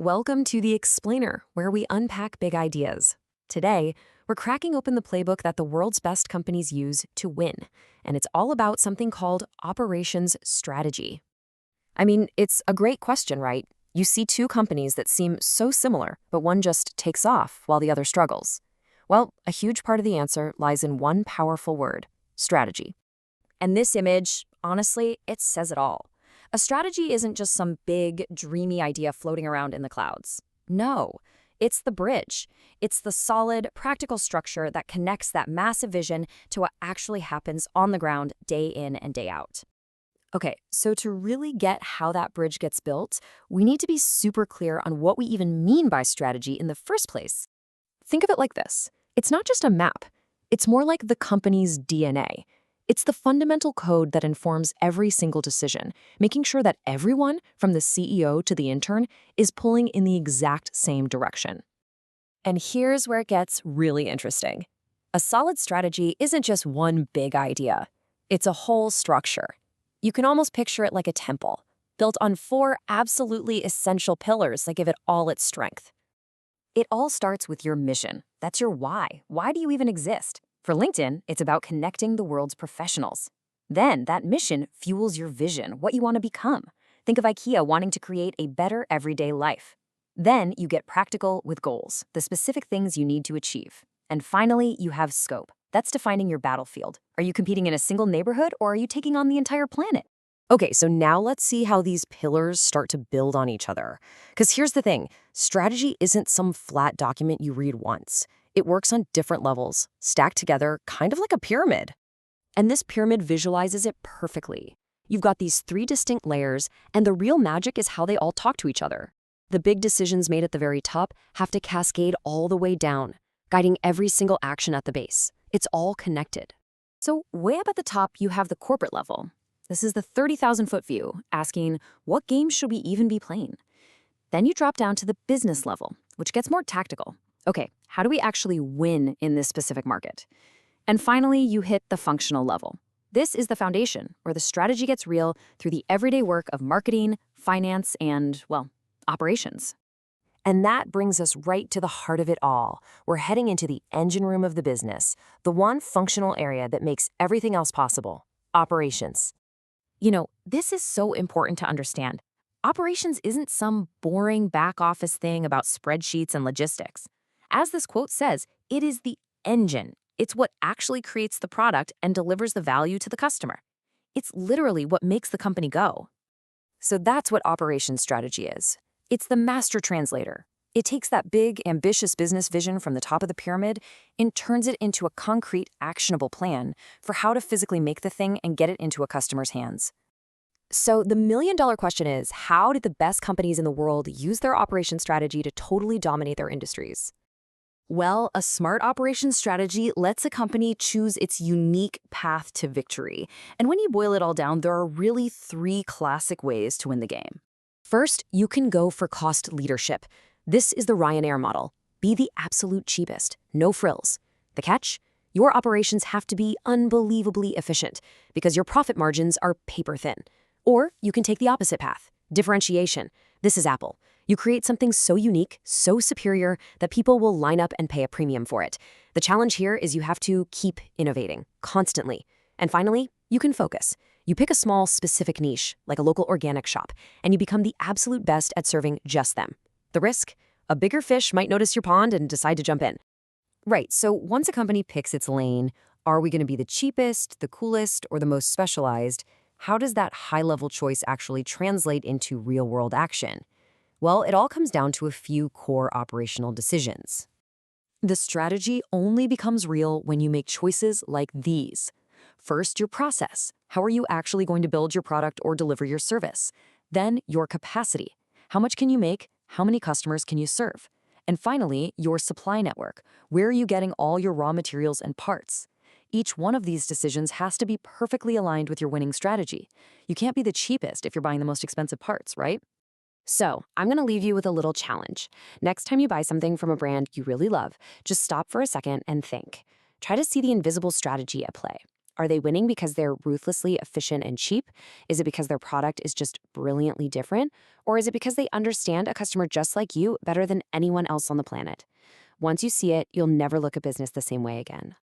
Welcome to The Explainer, where we unpack big ideas. Today, we're cracking open the playbook that the world's best companies use to win, and it's all about something called operations strategy. I mean, it's a great question, right? You see two companies that seem so similar, but one just takes off while the other struggles. Well, a huge part of the answer lies in one powerful word: strategy. And this image, honestly, it says it all. A strategy isn't just some big, dreamy idea floating around in the clouds. No, it's the bridge. It's the solid, practical structure that connects that massive vision to what actually happens on the ground day in and day out. Okay, so to really get how that bridge gets built, we need to be super clear on what we even mean by strategy in the first place. Think of it like this. It's not just a map. It's more like the company's DNA. It's the fundamental code that informs every single decision, making sure that everyone, from the CEO to the intern, is pulling in the exact same direction. And here's where it gets really interesting. A solid strategy isn't just one big idea. It's a whole structure. You can almost picture it like a temple, built on four absolutely essential pillars that give it all its strength. It all starts with your mission. That's your why. Why do you even exist? For LinkedIn, it's about connecting the world's professionals. Then that mission fuels your vision, what you want to become. Think of IKEA wanting to create a better everyday life. Then you get practical with goals, the specific things you need to achieve. And finally, you have scope. That's defining your battlefield. Are you competing in a single neighborhood, or are you taking on the entire planet? Okay, so now let's see how these pillars start to build on each other. Because here's the thing, strategy isn't some flat document you read once. It works on different levels, stacked together, kind of like a pyramid. And this pyramid visualizes it perfectly. You've got these three distinct layers, and the real magic is how they all talk to each other. The big decisions made at the very top have to cascade all the way down, guiding every single action at the base. It's all connected. So way up at the top, you have the corporate level. This is the 30,000-foot view, asking, what game should we even be playing? Then you drop down to the business level, which gets more tactical. Okay, how do we actually win in this specific market? And finally, you hit the functional level. This is the foundation, where the strategy gets real through the everyday work of marketing, finance, and, well, operations. And that brings us right to the heart of it all. We're heading into the engine room of the business, the one functional area that makes everything else possible: operations. You know, this is so important to understand. Operations isn't some boring back office thing about spreadsheets and logistics. As this quote says, it is the engine. It's what actually creates the product and delivers the value to the customer. It's literally what makes the company go. So that's what operations strategy is. It's the master translator. It takes that big, ambitious business vision from the top of the pyramid and turns it into a concrete, actionable plan for how to physically make the thing and get it into a customer's hands. So the million-dollar question is, how did the best companies in the world use their operations strategy to totally dominate their industries? Well, a smart operations strategy lets a company choose its unique path to victory. And when you boil it all down, there are really three classic ways to win the game. First, you can go for cost leadership. This is the Ryanair model. Be the absolute cheapest, no frills. The catch? Your operations have to be unbelievably efficient because your profit margins are paper thin. Or you can take the opposite path, differentiation. This is Apple. You create something so unique, so superior, that people will line up and pay a premium for it. The challenge here is you have to keep innovating, constantly. And finally, you can focus. You pick a small, specific niche, like a local organic shop, and you become the absolute best at serving just them. The risk? A bigger fish might notice your pond and decide to jump in. Right, so once a company picks its lane, are we going to be the cheapest, the coolest, or the most specialized? How does that high-level choice actually translate into real-world action? Well, it all comes down to a few core operational decisions. The strategy only becomes real when you make choices like these. First, your process. How are you actually going to build your product or deliver your service? Then, your capacity. How much can you make? How many customers can you serve? And finally, your supply network. Where are you getting all your raw materials and parts? Each one of these decisions has to be perfectly aligned with your winning strategy. You can't be the cheapest if you're buying the most expensive parts, right? So, I'm going to leave you with a little challenge. Next time you buy something from a brand you really love, just stop for a second and think. Try to see the invisible strategy at play. Are they winning because they're ruthlessly efficient and cheap? Is it because their product is just brilliantly different? Or is it because they understand a customer just like you better than anyone else on the planet? Once you see it, you'll never look at business the same way again.